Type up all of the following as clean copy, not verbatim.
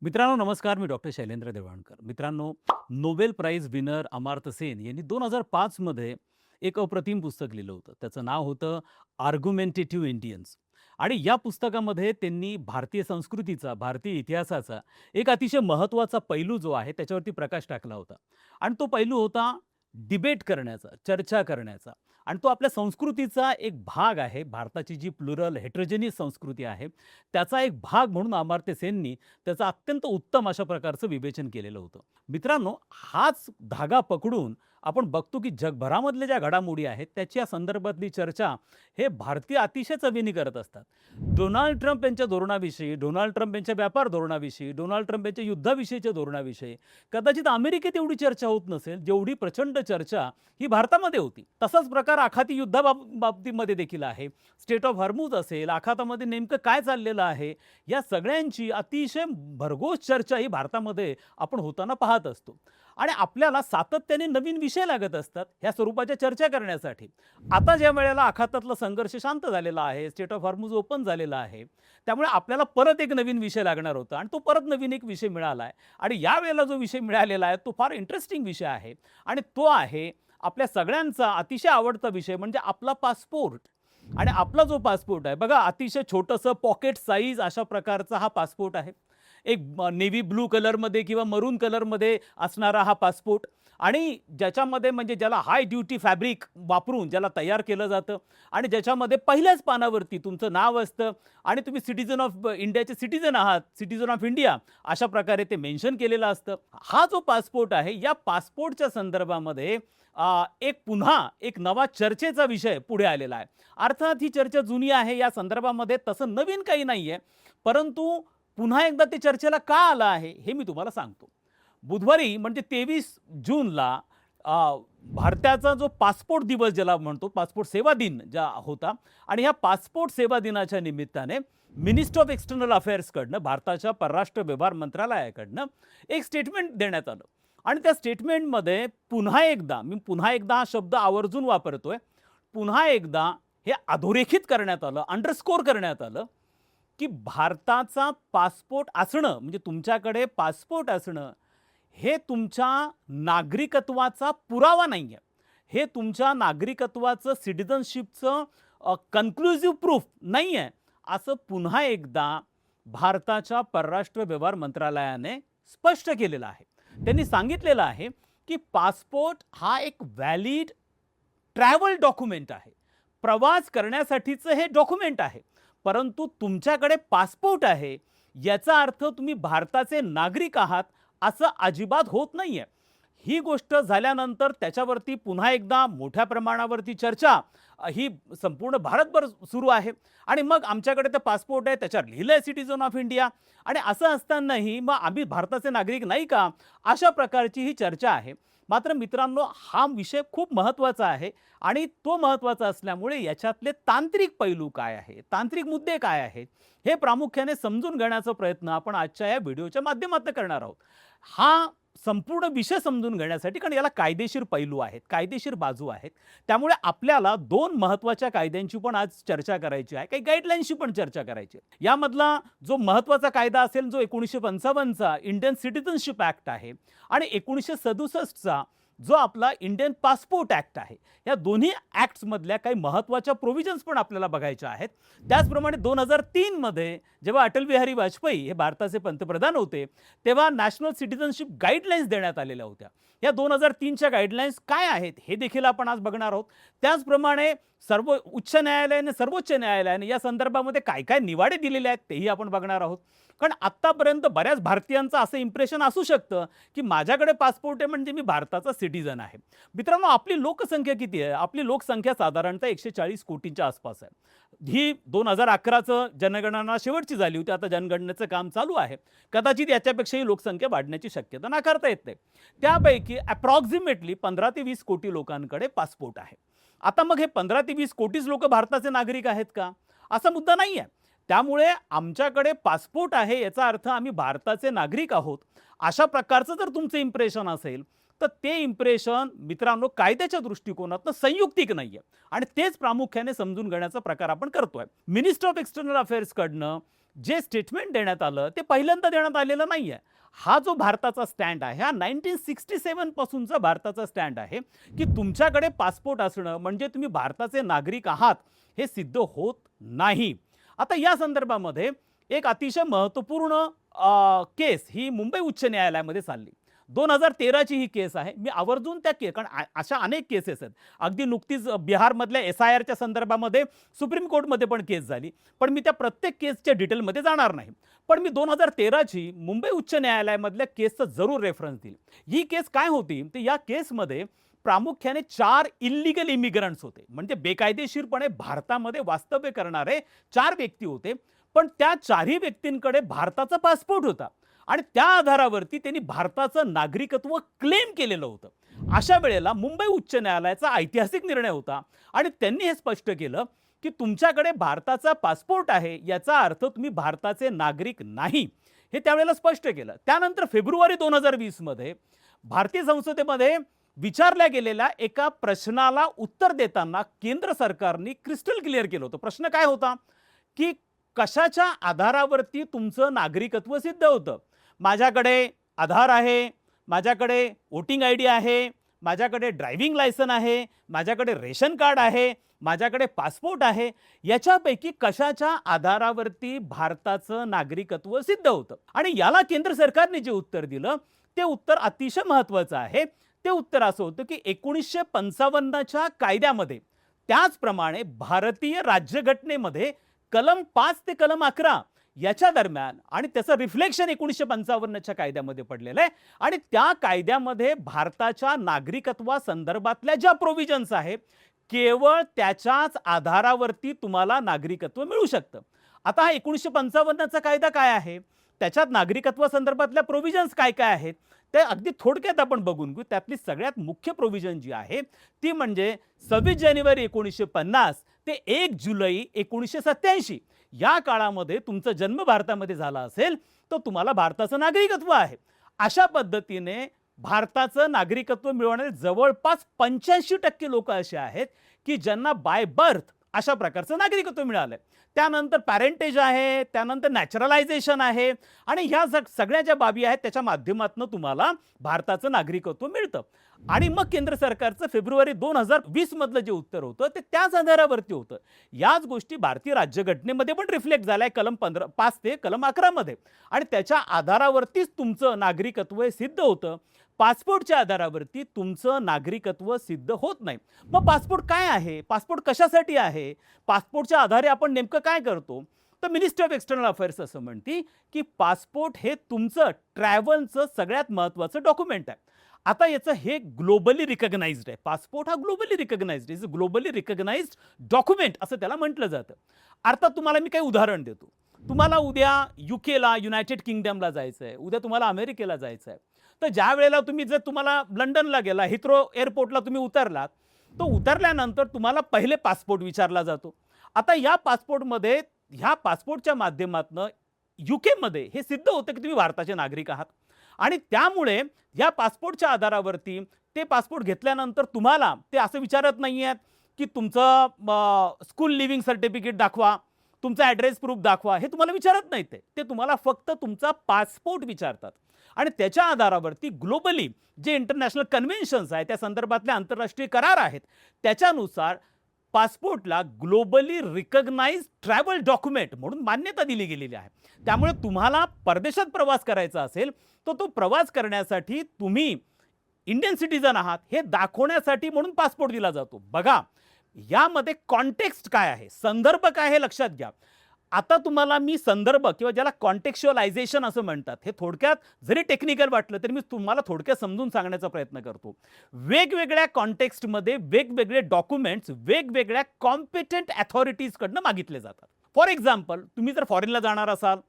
मित्रांनो नमस्कार. मी डॉक्टर शैलेंद्र देवाणकर. मित्रांनो, Nobel prize winner Amartya Sen यांनी 2005 मध्ये एक अप्रतिम पुस्तक लिहिलं होतं. त्याचं नाव होतं आर्ग्युमेंटेटिव्ह इंडियन्स. आणि या पुस्तकामध्ये त्यांनी भारतीय संस्कृतीचा, भारतीय इतिहासाचा एक अतिशय महत्त्वाचा पैलू जो आहे त्याच्यावरती प्रकाश टाकला होता. आणि तो पैलू होता डिबेट करण्याचा, चर्चा करण्याचा. आणि तो आपल्या संस्कृतीचा एक भाग आहे. भारताची जी प्लुरल हेटेरोजेनियस संस्कृती आहे, त्याचा एक भाग म्हणून अमर्त्य सेननी त्याचं अत्यंत उत्तम अशा प्रकारचं विवेचन केलेलं होतं. मित्रांनो, हाच धागा पकडून आपण बघतो की जगभरामधल्या ज्या घडामोडी आहेत त्याच्या संदर्भातली चर्चा हे भारतीय अतिशय चवीने करत असतात. डोनाल्ड ट्रम्प यांच्या धोरणाविषयी, डोनाल्ड ट्रम्प यांच्या व्यापार धोरणाविषयी, डोनाल्ड ट्रम्प यांच्या युद्धाविषयीच्या धोरणाविषयी कदाचित अमेरिकेत एवढी चर्चा होत नसेल जेवढी प्रचंड चर्चा ही भारतामध्ये होती. तसाच प्रकार आखाती बाबतीमध्ये देखील आहे. स्टेट ऑफ हॉर्मुझ असेल, आखातामध्ये नेमकं काय चाललेलं आहे, या सगळ्यांची अतिशय भरघोस चर्चा ही भारतामध्ये आपण होताना पाहत असतो. आणि आपल्याला सातत्याने नवीन विषय लागत असतात ह्या स्वरूपाच्या चर्चा करण्यासाठी. आता ज्या वेळेला आखातातला संघर्ष शांत झालेला आहे, स्टेट ऑफ हॉर्मुझ ओपन झालेला आहे, त्यामुळे आपल्याला परत एक नवीन विषय लागणार होता आणि तो परत नवीन एक विषय मिळाला आहे. आणि यावेळेला जो विषय मिळालेला आहे तो फार इंटरेस्टिंग विषय आहे. आणि तो आहे आपल्या सगळ्यांचा अतिशय आवडता विषय म्हणजे आपला पासपोर्ट. आणि आपला जो पासपोर्ट आहे बघा, अतिशय छोटंसं पॉकेट साईज अशा प्रकारचा हा पासपोर्ट आहे. एक नेव्ही ब्लू कलरमध्ये किंवा मरून कलरमध्ये असणारा हा पासपोर्ट. आणि ज्याच्यामध्ये म्हणजे ज्याला हाय ड्युटी फॅब्रिक वापरून ज्याला तयार केलं जातं आणि ज्याच्यामध्ये पहिल्याच पानावरती तुमचं नाव असतं आणि तुम्ही सिटिझन ऑफ इंडियाचे सिटिझन आहात, सिटिझन ऑफ इंडिया अशा प्रकारे ते मेन्शन केलेलं असतं. हा जो पासपोर्ट आहे या पासपोर्टच्या संदर्भामध्ये पुन्हा एक नवा चर्चेचा विषय पुढे आलेला आहे. अर्थात ही चर्चा जुनी आहे, या संदर्भामध्ये तसं नवीन काही नाही आहे, परंतु पुन्हा एकदा ते चर्चेला का आलं आहे हे मी तुम्हाला सांगतो. बुधवारी म्हणजे 23 जूनला भारताचा जो पासपोर्ट दिवस ज्याला म्हणतो, पासपोर्ट सेवा दिन ज्या होता, आणि ह्या पासपोर्ट सेवा दिनाच्या निमित्ताने मिनिस्टर ऑफ एक्सटर्नल अफेअर्सकडनं, भारताच्या परराष्ट्र व्यवहार मंत्रालयाकडनं एक स्टेटमेंट देण्यात आलं. आणि त्या स्टेटमेंटमध्ये पुन्हा एकदा हा शब्द आवर्जून वापरतोय, पुन्हा एकदा हे अधोरेखित करण्यात आलं, अंडरस्कोर करण्यात आलं की भारताचा पासपोर्ट असणं म्हणजे तुमच्याकडे पासपोर्ट असणं हे तुमच्या नागरिकत्वाचा पुरावा नाही आहे. हे तुमच्या नागरिकत्वाचं, सिटिझनशिपचं कन्क्लुझिव्ह प्रूफ नाही आहे, असं पुन्हा एकदा भारताच्या परराष्ट्र व्यवहार मंत्रालयाने स्पष्ट केलेलं आहे. त्यांनी सांगितलेलं आहे की पासपोर्ट हा एक व्हॅलिड ट्रॅव्हल डॉक्युमेंट आहे, प्रवास करण्यासाठीचं हे डॉक्युमेंट आहे. परंतु तुमच्याकडे पासपोर्ट आहे याचा अर्थ तुम्ही भारताचे नागरिक आहात असं अजिबात होत नाहीये. ही गोष्ट झाल्यानंतर त्याच्यावरती पुन्हा एकदा मोठ्या प्रमाणावरती चर्चा ही संपूर्ण भारतभर सुरू आहे. आणि मग आमच्याकडे तर पासपोर्ट आहे, त्याच्यावर लिहिलंय सिटिझन ऑफ इंडिया, आणि असं असतानाही मग आम्ही भारताचे नागरिक नाही का, अशा प्रकारची ही चर्चा आहे. मात्र मित्रांनो, हा विषय खूप महत्त्वाचा आहे आणि तो महत्त्वाचा असल्यामुळे याच्यातले तांत्रिक पैलू काय आहे, तांत्रिक मुद्दे काय आहेत, हे प्रामुख्याने समजून घेण्याचा प्रयत्न आपण आजच्या या व्हिडिओच्या माध्यमातून करणार आहोत. हा संपूर्ण विषय समजून घेण्यासाठी, कारण याला कायदेशीर पैलू आहेत, कायदेशीर बाजू आहेत, त्यामुळे आपल्याला दोन महत्त्वाच्या कायद्यांची पण आज चर्चा करायची आहे, काही गाईडलाईन्सची पण चर्चा करायची आहे. यामधला जो महत्त्वाचा कायदा असेल जो 1955चा इंडियन सिटिझनशिप ॲक्ट आहे, आणि 1967चा जो आपला इंडियन पासपोर्ट ॲक्ट आहे. या दोन्ही ॲक्ट्समधल्या काही महत्त्वाच्या प्रोव्हिजन्स पण आपल्याला बघायच्या आहेत. त्याचप्रमाणे 2003 मध्ये जेव्हा अटल बिहारी वाजपेयी हे भारताचे पंतप्रधान होते तेव्हा नॅशनल सिटिझनशिप गाईडलाईन्स देण्यात आलेल्या होत्या. या 2003च्या गाईडलाईन्स काय आहेत हे देखील आपण आज बघणार आहोत. त्याचप्रमाणे उच्च न्यायालयाने, सर्वोच्च न्यायालयाने या संदर्भामध्ये काय काय निवाडे दिलेले आहेत तेही आपण बघणार आहोत. कारण आत्तापर्यंत बऱ्याच भारतीयांचं असं इम्प्रेशन असू शकतं की माझ्याकडे पासपोर्ट आहे म्हणजे मी भारताचा सिटिझन आहे. मित्रांनो, आपली लोकसंख्या किती आहे? आपली लोकसंख्या साधारणतः 140 कोटींच्या आसपास आहे. ही 2011चं जनगणना शेवटची झाली होती, आता जनगणनेचं काम चालू आहे. कदाचित याच्यापेक्षाही लोकसंख्या वाढण्याची शक्यता नाकारता येत नाही. त्यापैकी अप्रॉक्सिमेटली 15 ते 20 कोटी लोकांकडे पासपोर्ट आहे. आता मग हे 15 ते 20 कोटीच लोक भारताचे नागरिक आहेत का? असा मुद्दा नाही आहे. त्यामुळे आमच्याकडे पासपोर्ट आहे याचा अर्थ आम्ही भारताचे नागरिक आहोत अशा प्रकारचं जर तुमचं इम्प्रेशन असेल तर ते इम्प्रेशन मित्रांनो कायद्याच्या दृष्टिकोनातून संयुक्तिक नाहीये, आणि तेच प्रामुख्याने समजून घेण्याचा प्रकार आपण करतोय. मिनिस्टर ऑफ एक्सटर्नल अफेअर्सकडनं जे स्टेटमेंट देण्यात आलं ते पहिल्यांदा देण्यात आलेलं नाहीये. हा जो भारताचा स्टँड आहे, हा 1967 पासूनचा भारताचा स्टँड आहे, की तुमच्याकडे पासपोर्ट असणं म्हणजे तुम्ही भारताचे नागरिक आहात हे सिद्ध होत नाही. आता या संदर्भामध्ये एक अतिशय महत्त्वपूर्ण केस ही मुंबई उच्च न्यायालयामध्ये चालली. 2013ची ही केस आहे. मी आवर्जून त्या कारण अशा अनेक केसेस आहेत. अगदी नुकतीच बिहारमधल्या एस-आय-आरच्या संदर्भामध्ये सुप्रीम कोर्टमध्ये पण केस झाली. पण मी त्या प्रत्येक केसच्या डिटेलमध्ये जाणार नाही. पण मी 2013ची मुंबई उच्च न्यायालयामधल्या केसचा जरूर रेफरन्स देईल. ही केस काय होती, तर या केसमध्ये प्रामुख्याने 4 इल्लीगल इमिग्रंट्स होते. म्हणजे बेकायदेशीरपणे भारतामध्ये वास्तव्य करणारे 4 व्यक्ती होते. पण त्या 4ही व्यक्तींकडे भारताचा पासपोर्ट होता आणि त्या आधारावरती त्यांनी भारताचं नागरिकत्व क्लेम केलेलं होतं. अशा वेळेला मुंबई उच्च न्यायालयाचा ऐतिहासिक निर्णय होता आणि त्यांनी हे स्पष्ट केलं की तुमच्याकडे भारताचा पासपोर्ट आहे याचा अर्थ तुम्ही भारताचे नागरिक नाही, हे त्यावेळेला स्पष्ट केलं. त्यानंतर फेब्रुवारी 2020 मध्ये भारतीय संसदेमध्ये विचारल्या गेलेल्या एका प्रश्नाला उत्तर देताना केंद्र सरकारने क्रिस्टल क्लिअर केलं होतं. प्रश्न काय होता की कशाच्या आधारावरती तुमचं नागरिकत्व सिद्ध होतं. माझ्याकडे आधार आहे, माझ्याकडे वोटिंग आयडी आहे, माझ्याकडे ड्रायव्हिंग लायसन आहे, माझ्याकडे रेशन कार्ड आहे, माझ्याकडे पासपोर्ट आहे, याच्यापैकी कशाच्या आधारावरती भारताचं नागरिकत्व सिद्ध होतं. आणि याला केंद्र सरकारने जे उत्तर दिलं ते उत्तर अतिशय महत्त्वाचं आहे. ते उत्तर असं होतं की 1955च्या कायद्यामध्ये त्याचप्रमाणे भारतीय राज्यघटनेमध्ये कलम 5 ते कलम 11 याच्या दरम्यान आणि त्याचं रिफ्लेक्शन 1955च्या कायद्यामध्ये पडलेलं आहे आणि त्या कायद्यामध्ये भारताच्या नागरिकत्वासंदर्भातल्या ज्या प्रोव्हिजन्स आहेत केवळ त्याच्याच आधारावरती तुम्हाला नागरिकत्व मिळू शकतं. आता हा 1955चा कायदा काय आहे, त्याच्यात नागरिकत्वासंदर्भातल्या प्रोव्हिजन्स काय काय आहेत ते अगदी थोडक्यात आपण बघून घेऊ. त्यातली सगळ्यात मुख्य प्रोव्हिजन जी आहे ती म्हणजे 26 जानेवारी 1950 ते 1 जुलै 1987 या काळामध्ये तुमचा जन्म भारतामध्ये झाला असेल तर तुम्हाला भारताचं नागरिकत्व आहे. अशा पद्धतीने भारताचं नागरिकत्व मिळवणारे जवळपास 85% लोक असे आहेत की ज्यांना बाय बर्थ अशा प्रकारचं नागरिकत्व मिळालंय. त्यानंतर पॅरेंटेज आहे, त्यानंतर नॅचरलायझेशन आहे आणि ह्या सगळ्या ज्या बाबी आहेत त्याच्या माध्यमातून तुम्हाला भारताचं नागरिकत्व मिळतं. आणि मग केंद्र सरकारचं फेब्रुवारी 2020 मधलं जे उत्तर होतं ते त्याच आधारावरती होतं. याच गोष्टी भारतीय राज्यघटनेमध्ये पण रिफ्लेक्ट झाल्या कलम 5 ते कलम 11 मध्ये आणि त्याच्या आधारावरतीच तुमचं नागरिकत्व सिद्ध होतं. पासपोर्टच्या आधारावरती तुमचं नागरिकत्व सिद्ध होत नाही. मग पासपोर्ट काय आहे, पासपोर्ट कशासाठी आहे, पासपोर्टच्या आधारे आपण नेमकं काय करतो, तर मिनिस्ट्री ऑफ एक्सटर्नल अफेअर्स असं म्हणते की पासपोर्ट हे तुमचं ट्रॅव्हलचं सगळ्यात महत्त्वाचं डॉक्युमेंट आहे. आता याचं हे ग्लोबली रिकग्नाइज्ड आहे. पासपोर्ट हा globally recognised is globally recognised document असं त्याला म्हटलं जातं. अर्थात तुम्हाला मी काही उदाहरण देतो. तुम्हाला उद्या युकेला, युनायटेड किंगडमला जायचं आहे, उद्या तुम्हाला अमेरिकेला जायचं आहे. तर ज्या वेळेला तुम्ही जर तुम्हाला लंडनला गेला, हिथ्रो एअरपोर्टला तुम्ही उतरलात, तर उतरल्यानंतर तुम्हाला पहिले पासपोर्ट विचारला जातो. आता या पासपोर्टमध्ये ह्या पासपोर्टच्या माध्यमातून युकेमध्ये हे सिद्ध होतं की तुम्ही भारताचे नागरिक आहात आणि त्यामुळे या पासपोर्टच्या आधारावरती ते पासपोर्ट घेतल्यानंतर तुम्हाला ते असं विचारत नाही आहेत की तुमचं स्कूल लिव्हिंग सर्टिफिकेट दाखवा, तुमचा ॲड्रेस प्रूफ दाखवा, हे तुम्हाला विचारत नाहीत. ते तुम्हाला फक्त तुमचा पासपोर्ट विचारतात आणि त्याच्या आधारावरती ग्लोबली जे इंटरनॅशनल कन्व्हेन्शन्स आहेत त्या संदर्भातले आंतरराष्ट्रीय करार आहेत त्याच्यानुसार पासपोर्टला ग्लोबली रिकग्नाइज्ड ट्रॅव्हल डॉक्युमेंट म्हणून मान्यता दिली गेलेली आहे. त्यामुळे तुम्हाला परदेशात प्रवास करायचा असेल तर तो प्रवास करण्यासाठी तुम्ही इंडियन सिटीजन आहात हे दाखवण्यासाठी म्हणून पासपोर्ट दिला जातो. बघा यामध्ये कॉन्टेक्स्ट काय आहे, संदर्भ काय हे लक्षात घ्या. आता तुम्हाला मी संदर्भ किंवा ज्याला कॉन्टेक्च्युअलायझेशन असं म्हणतात हे थोडक्यात जरी टेक्निकल वाटलं तरी मी तुम्हाला थोडक्यात समजून सांगण्याचा प्रयत्न करतो. वेगवेगळ्या कॉन्टेक्स्टमध्ये वेगवेगळे डॉक्युमेंट्स वेगवेगळ्या कॉम्पिटंट अथॉरिटीजकडनं मागितले जातात. फॉर एक्झाम्पल तुम्ही जर फॉरेनला जाणार असाल,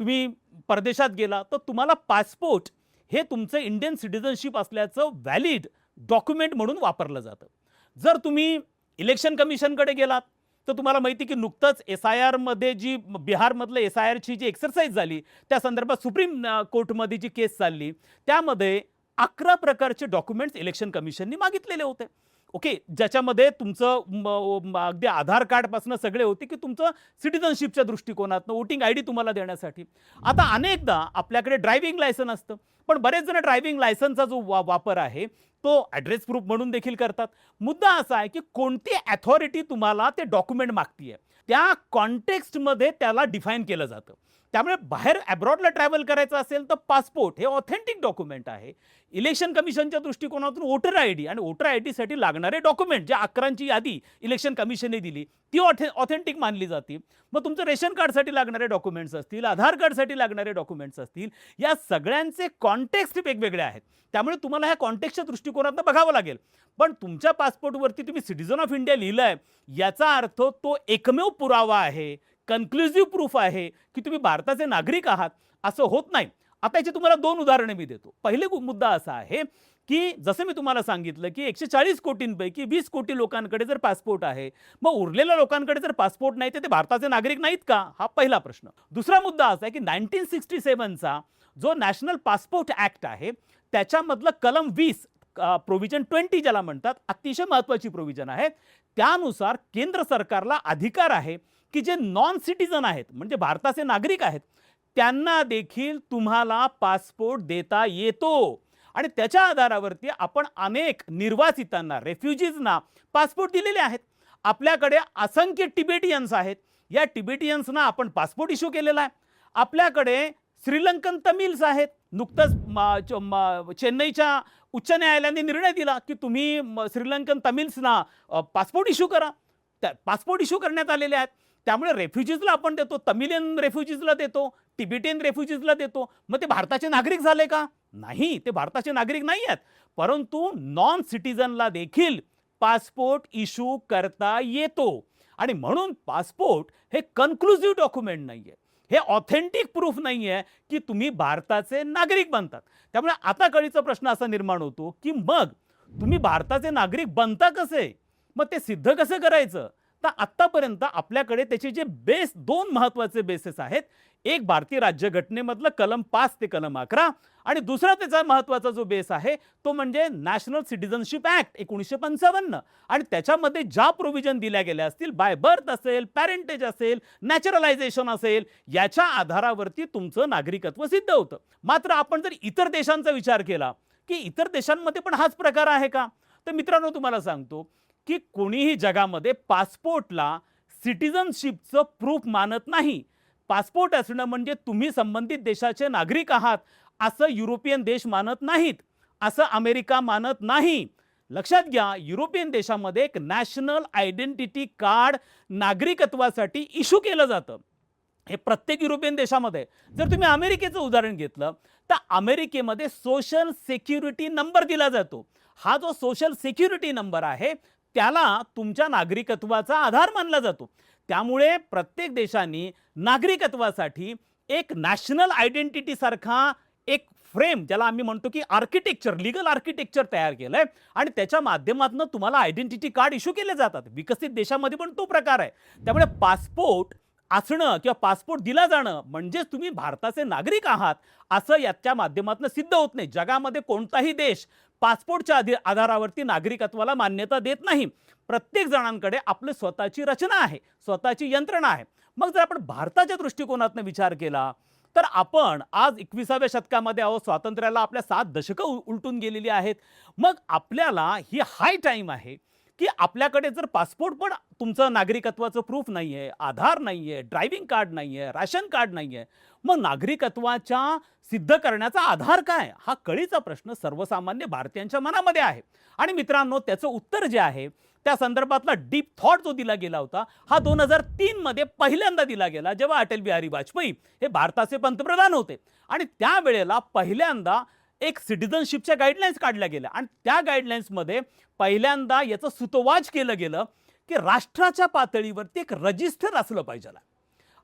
तुम्ही परदेशात गेला तर तुम्हाला पासपोर्ट हे तुमचं इंडियन सिटिझनशिप असल्याचं व्हॅलिड डॉक्युमेंट म्हणून वापरलं जातं. जर तुम्ही इलेक्शन कमिशनकडे गेलात तर तुम्हाला माहिती की नुकतंच SIR मध्ये जी बिहारमधलं SIRची जी एक्सरसाइज झाली त्या संदर्भात सुप्रीम कोर्टमध्ये जी केस चालली त्यामध्ये 11 प्रकारचे डॉक्युमेंट्स इलेक्शन कमिशननी मागितलेले होते. ओके, ज्याच्यामध्ये तुमचं अगदी आधार कार्डपासून सगळे होते की तुमचं सिटिझनशिपच्या दृष्टिकोनातनं वोटिंग आय डी तुम्हाला देण्यासाठी. आता अनेकदा आपल्याकडे ड्रायव्हिंग लायसन असतं, पण बरेच जण ड्रायव्हिंग लायसनचा जो वापर आहे तो ॲड्रेस प्रूफ म्हणून देखील करतात. मुद्दा असा आहे की कोणती अथॉरिटी तुम्हाला ते डॉक्युमेंट मागतीये त्या कॉन्टेक्स्टमध्ये त्याला डिफाईन केलं जातं. त्यामुळे बाहेर अब्रॉडला ट्रॅव्हल करायचं असेल तर पासपोर्ट हे ऑथेंटिक डॉक्युमेंट आहे. इलेक्शन कमिशनच्या दृष्टिकोनातून वोटर आय डी आणि वोटर आय डीसाठी लागणारे डॉक्युमेंट, जे 11ची यादी इलेक्शन कमिशनने दिली ती ऑथेंटिक मानली जाते. मग तुमचं रेशन कार्डसाठी लागणारे डॉक्युमेंट्स असतील, आधार कार्डसाठी लागणारे डॉक्युमेंट्स असतील, या सगळ्यांचे कॉन्टेक्स्ट वेगवेगळे आहेत. त्यामुळे तुम्हाला ह्या कॉन्टेक्स्टच्या दृष्टिकोनातून बघावं लागेल. पण तुमच्या पासपोर्टवरती तुम्ही सिटिझन ऑफ इंडिया लिहिलंय याचा अर्थ तो एकमेव पुरावा आहे, कन्क्लुझिव्ह प्रूफ आहे की तुम्ही भारताचे नागरिक आहात असं होत नाही. आता याची तुम्हाला 2 उदाहरणे मी देतो. पहिले मुद्दा असा आहे की जसं मी तुम्हाला सांगितलं की 140 कोटींपैकी 20 कोटी लोकांकडे जर पासपोर्ट आहे, मग उरलेल्या लोकांकडे जर पासपोर्ट नाही तर ते भारताचे नागरिक नाहीत का? हा पहिला प्रश्न. दुसरा मुद्दा असा आहे की 1967चा जो नॅशनल पासपोर्ट ॲक्ट आहे त्याच्यामधलं कलम 20 प्रोव्हिजन 20 ज्याला म्हणतात, अतिशय महत्त्वाची प्रोव्हिजन आहे. त्यानुसार केंद्र सरकारला अधिकार आहे की जे नॉन सिटिझन आहेत म्हणजे भारताचे नागरिक आहेत त्यांना देखील तुम्हाला पासपोर्ट देता येतो. आणि त्याच्या आधारावरती आपण अनेक निर्वासितांना, रेफ्युजीजना पासपोर्ट दिलेले आहेत. आपल्याकडे असंख्य टिबेटियन्स आहेत, या टिबेटियन्सना आपण पासपोर्ट इश्यू केलेला आहे. आपल्याकडे श्रीलंकन तमिल्स आहेत. नुकतंच चेन्नईच्या उच्च न्यायालयाने निर्णय दिला की तुम्ही श्रीलंकन तमिल्सना पासपोर्ट इश्यू करा. पासपोर्ट इश्यू करण्यात आलेले आहेत. त्यामुळे रेफ्युजीजला आपण देतो, तमिलियन रेफ्युजीजला देतो, टिबेटियन रेफ्युजीजला देतो. मग ते भारताचे नागरिक झाले का? नाही, ते भारताचे नागरिक नाही आहेत. परंतु नॉन सिटिझनला देखील पासपोर्ट इश्यू करता येतो. आणि म्हणून पासपोर्ट हे कन्क्लुझिव्ह डॉक्युमेंट नाहीये, हे ऑथेंटिक प्रूफ नाहीये की तुम्ही भारताचे नागरिक बनतात. त्यामुळे आता कळीचा प्रश्न असा निर्माण होतो की मग तुम्ही भारताचे नागरिक बनता कसे? मग ते सिद्ध कसं करायचं? तर आत्तापर्यंत आपल्याकडे त्याचे जे 2 महत्त्वाचे बेसेस आहेत. एक भारतीय राज्यघटनेमधलं कलम 5 ते कलम 11 आणि दुसरा त्याचा महत्त्वाचा जो बेस आहे तो म्हणजे नॅशनल सिटिझनशिप ॲक्ट 1955 आणि त्याच्यामध्ये ज्या प्रोव्हिजन दिल्या गेल्या असतील, बाय बर्थ असेल, पॅरेंटेज असेल, नॅचरलायझेशन असेल, याच्या आधारावरती तुमचं नागरिकत्व सिद्ध होतं. मात्र आपण जर इतर देशांचा विचार केला की इतर देशांमध्ये पण हाच प्रकार आहे का? तर मित्रांनो तुम्हाला सांगतो की कोणीही जगामध्ये पासपोर्टला सिटिझनशिपचं प्रूफ मानत नाही. पासपोर्ट असणं म्हणजे तुम्ही संबंधित देशाचे नागरिक आहात असं युरोपियन देश मानत नाहीत, असं अमेरिका मानत नाही. लक्षात घ्या, युरोपियन देशामध्ये एक नॅशनल आयडेंटिटी कार्ड नागरिकत्वासाठी इश्यू केलं जातं. हे प्रत्येक युरोपियन देशामध्ये. जर तुम्ही अमेरिकेचं उदाहरण घेतलं तर अमेरिकेमध्ये सोशल सिक्युरिटी नंबर दिला जातो. हा जो सोशल सिक्युरिटी नंबर आहे त्याला तुमच्या नागरिकत्वाचा आधार मानला जातो. त्यामुळे प्रत्येक देशाने नागरिकत्वासाठी एक नॅशनल आयडेंटिटी सारखा एक फ्रेम, ज्याला आम्ही म्हणतो की आर्किटेक्चर, लीगल आर्किटेक्चर तयार केलंय आणि त्याच्या माध्यमातून तुम्हाला आयडेंटिटी कार्ड इश्यू केले जातात. विकसित देशामध्ये पण तो प्रकार आहे. त्यामुळे पासपोर्ट असणं किंवा पासपोर्ट दिला जाणं म्हणजेच तुम्ही भारताचे नागरिक आहात असं याच्या माध्यमातून सिद्ध होत नाही. जगामध्ये कोणताही देश पासपोर्टच्या आधारावरती नागरिकत्वाला मान्यता देत नाही. प्रत्येक जणांकडे आपली स्वतःची रचना आहे, स्वतःची यंत्रणा आहे. मग जर आपण भारताच्या दृष्टिकोनातून विचार केला तर आपण आज 21व्या शतकामध्ये आहोत. स्वातंत्र्याला आपल्या 7 दशकं उलटून गेलेली आहेत. मग आपल्याला ही हाय टाईम आहे की आपल्याकडे जर पासपोर्ट पण तुमचं नागरिकत्वाचं प्रूफ नाहीये, आधार नाहीये, ड्रायव्हिंग कार्ड नाहीये, राशन कार्ड नाहीये, मग नागरिकत्वाच्या सिद्ध करण्याचा आधार काय? हा कळीचा प्रश्न सर्वसामान्य भारतीयांच्या मनामध्ये आहे. आणि मित्रांनो, त्याचं उत्तर जे आहे त्या संदर्भातला डीप थॉट जो दिला गेला होता हा 2003 मध्ये पहिल्यांदा दिला गेला, जेव्हा अटल बिहारी वाजपेयी हे भारताचे पंतप्रधान होते. आणि त्यावेळेला पहिल्यांदा एक सिटिझनशिपच्या गाईडलाईन्स काढल्या गेल्या आणि त्या गाईडलाईन्समध्ये पहिल्यांदा याचं सुतोवाच केलं गेलं की राष्ट्राच्या पातळीवरती एक रजिस्टर असलं पाहिजे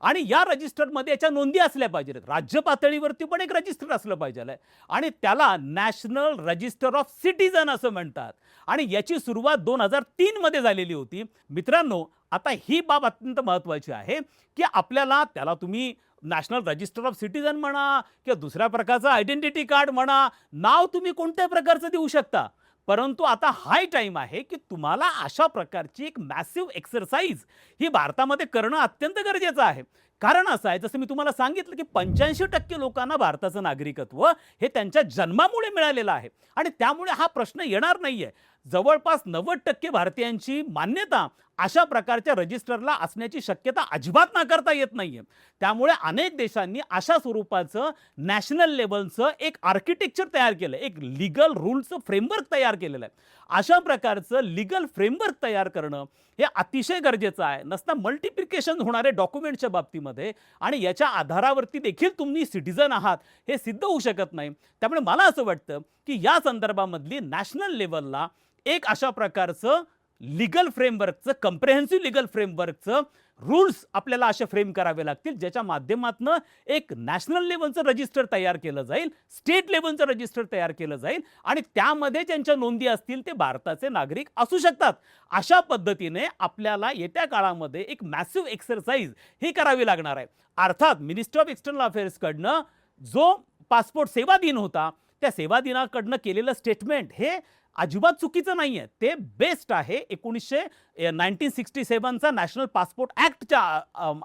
आणि या रजिस्टरमध्ये याच्या नोंदी असल्या पाहिजेत. राज्य पातळीवरती पण एक रजिस्टर असलं पाहिजे आणि त्याला नॅशनल रजिस्टर ऑफ सिटिझन असं म्हणतात. आणि याची सुरुवात 2003 मध्ये झालेली होती. मित्रांनो, आता ही बाब अत्यंत महत्त्वाची आहे की आपल्याला त्याला तुम्ही नॅशनल रजिस्टर ऑफ सिटिझन म्हणा किंवा दुसऱ्या प्रकारचं आयडेंटिटी कार्ड म्हणा, नाव तुम्ही कोणत्या प्रकारचं देऊ शकता, परंतु आता हाय टाईम आहे की तुम्हाला अशा प्रकारची एक मॅसिव्ह एक्सरसाइज ही भारतामध्ये करणं अत्यंत गरजेचं आहे. कारण असं आहे, जसं मी तुम्हाला सांगितलं की 85% लोकांना भारताचं नागरिकत्व हे त्यांच्या जन्मामुळे मिळालेलं आहे आणि त्यामुळे हा प्रश्न येणार नाहीये. जवळपास 90% भारतीयांची मान्यता अशा प्रकारच्या रजिस्टरला असण्याची शक्यता अजिबात नाकारता येत नाहीये. त्यामुळे अनेक देशांनी अशा स्वरूपाचं नॅशनल लेव्हलचं एक आर्किटेक्चर तयार केलं, एक लीगल रूल्सचं फ्रेमवर्क तयार केलेलं आहे. अशा प्रकारचं लीगल फ्रेमवर्क तयार करणं हे अतिशय गरजेचं आहे. नसता मल्टिप्लिकेशन होणारे डॉक्युमेंटच्या बाबतीमध्ये आणि याच्या आधारावरती देखील तुम्ही सिटिझन आहात हे सिद्ध होऊ शकत नाही. त्यामुळे मला असं वाटतं की या संदर्भामधली नॅशनल लेव्हलला एक अशा प्रकारचं लीगल फ्रेमवर्कचं, कम्प्रेहेन्सिव्ह लीगल फ्रेमवर्कचं रूल्स आपल्याला असे फ्रेम करावे लागतील, ज्याच्या माध्यमातून एक नॅशनल लेव्हलचं रजिस्टर तयार केलं जाईल, स्टेट लेव्हलचं रजिस्टर तयार केलं जाईल आणि त्यामध्ये ज्यांच्या नोंदी असतील ते भारताचे नागरिक असू शकतात. अशा पद्धतीने आपल्याला येत्या काळामध्ये एक मॅसिव्ह एक्सरसाइज ही करावी लागणार आहे. अर्थात मिनिस्ट्री ऑफ एक्सटर्नल अफेअर्सकडनं जो पासपोर्ट सेवा दिन होता, त्या सेवा दिनाकडनं केलेलं स्टेटमेंट हे अजिबात चुकीचं नाही आहे. ते बेस्ट आहे. 1967चा नॅशनल पासपोर्ट ॲक्टच्या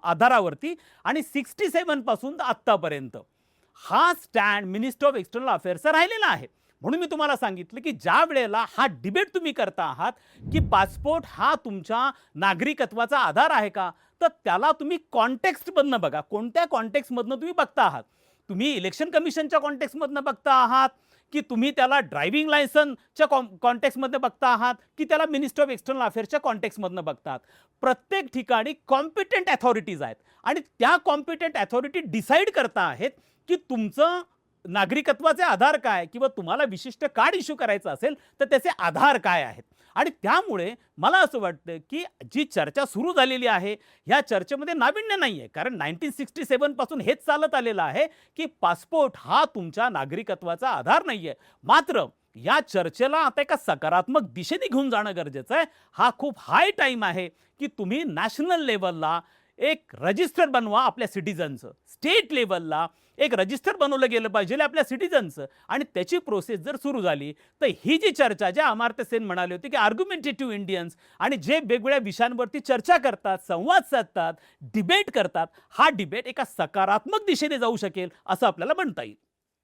आधारावरती आणि 67 पासून तर आत्तापर्यंत हा स्टँड मिनिस्ट्री ऑफ एक्सटर्नल अफेअर्सचा राहिलेला आहे. म्हणून मी तुम्हाला सांगितलं की ज्या वेळेला हा डिबेट तुम्ही करता आहात की पासपोर्ट हा तुमच्या नागरिकत्वाचा आधार आहे का, तर त्याला तुम्ही कॉन्टेक्स्टमधनं बघा. कोणत्या कॉन्टेक्स्टमधनं तुम्ही बघता आहात? तुम्ही इलेक्शन कमिशनच्या कॉन्टेक्स्टमधनं बघता आहात की तुम्ही त्याला ड्रायव्हिंग लायसन्सच्या कॉन्टेक्स्टमध्ये बघता आहात की त्याला मिनिस्ट्री ऑफ एक्सटर्नल अफेअर्सच्या कॉन्टेक्स्टमधनं बघता आहात? प्रत्येक ठिकाणी कॉम्पिटंट अथॉरिटीज आहेत आणि त्या कॉम्पिटंट अथॉरिटी डिसाईड करता आहेत की तुमचं नागरिकत्वाचे आधार काय किंवा तुम्हाला विशिष्ट कार्ड इश्यू करायचं असेल तर त्याचे आधार काय आहेत. आणि त्यामुळे मला असं वाटतं की जी चर्चा सुरू झालेली आहे ह्या चर्चेमध्ये नाविन्य नाही आहे. कारण 1967 पासून हेच चालत आलेलं आहे की पासपोर्ट हा तुमच्या नागरिकत्वाचा आधार नाही आहे. मात्र या चर्चेला आता एका सकारात्मक दिशेने घेऊन जाणं गरजेचं आहे. हा खूप हाय टाईम आहे की तुम्ही नॅशनल लेव्हलला एक रजिस्टर बनवा आपल्या सिटिझनचं, स्टेट लेव्हलला एक रजिस्टर बनवलं गेलं पाहिजे आपल्या सिटिझनचं आणि त्याची प्रोसेस जर सुरू झाली तर ही जी चर्चा, ज्या अमर्त्य सेन म्हणाले होते की आर्ग्युमेंटेटिव्ह इंडियन्स आणि जे वेगवेगळ्या विषयांवरती चर्चा करतात, संवाद साधतात, डिबेट करतात, हा डिबेट एका सकारात्मक दिशेने जाऊ शकेल असं आपल्याला म्हणता येईल.